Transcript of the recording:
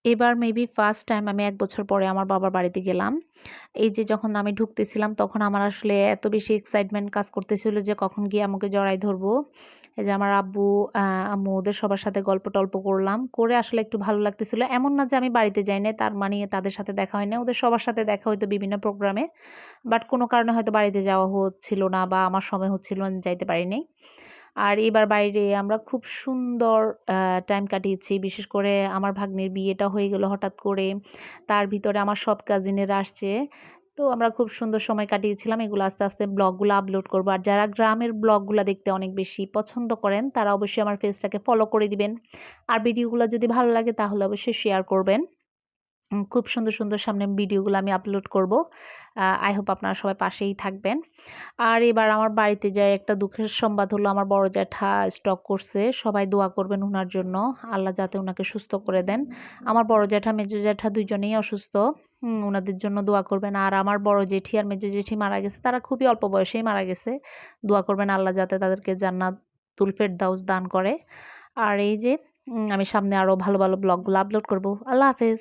এবার maybe first time আমি ১ বছর পরে আমার বাবার বাড়িতে গেলাম। এই যে যখন আমি ঢুকতেছিলাম তখন আমার আসলে এত বেশি এক্সাইটমেন্ট কাজ করতেছিল যে কখন গিয়ে আম্মুকে জড়ায় ধরবো। এই যে আমার আব্বু, আম্মু ওদের সবার সাথে গল্প-টল্প করলাম। করে আসলে একটু ভালো লাগতেছিল। এমন না যে আমি বাড়িতে যাই নাই তার মানে তাদের সাথে দেখা হয় নাই। ওদের সবার সাথে দেখা হইতো বিভিন্ন প্রোগ্রামে। বাট কোনো কারণে হয়তো বাড়িতে যাওয়া হচ্ছিল না বা আমার সময় হচ্ছিল না, যাইতে পারি নাই। আর এবার বাইরে আমরা খুব সুন্দর আ টাইম কাটিয়েছি। বিশেষ করে আমার ভাগ্নির বিয়েটা হয়ে গেল হঠাৎ করে। তার ভিতরে আমার সব কাজিনেরা আসছে। তো আমরা খুব সুন্দর সময় কাটিয়েছিলাম। এগুলো আস্তে, আস্তে ব্লগগুলো আপলোড করব। আর যারা গ্রামের ব্লগগুলা দেখতে অনেক বেশি পছন্দ করেন, তারা অবশ্যই আমার পেজটাকে ফলো করে দিবেন। আর ভিডিওগুলা যদি ভালো লাগে তাহলে অবশ্যই শেয়ার করবেন। খুব সুন্দর, সুন্দর সামনে ভিডিওগুলো আমি আপলোড করব। I hope আপনারা সবাই পাশেই থাকবেন। আর এবার আমার বাড়িতে যাই একটা দুঃখের সংবাদ হলো আমার বড় জ্যাঠা স্ট্রোক করছে। সবাই দোয়া করবেন উনার জন্য। আল্লাহ যাতে উনাকে সুস্থ করে দেন। আমার বড় জ্যাঠা, মেজো জ্যাঠা ২ জনেই অসুস্থ। উনাদের জন্য দোয়া করবেন। আর আমার বড় জেঠি আর মেজো জেঠি মারা গেছে। তারা খুবই অল্প বয়সেই মারা গেছে। দোয়া করবেন আল্লাহ যাতে তাদেরকে জান্নাতুল ফেরদাউস দান করে। আর এই যে আমি সামনে আরো ভালো, ভালো ব্লগগুলো আপলোড করব। আল্লাহ হাফেজ।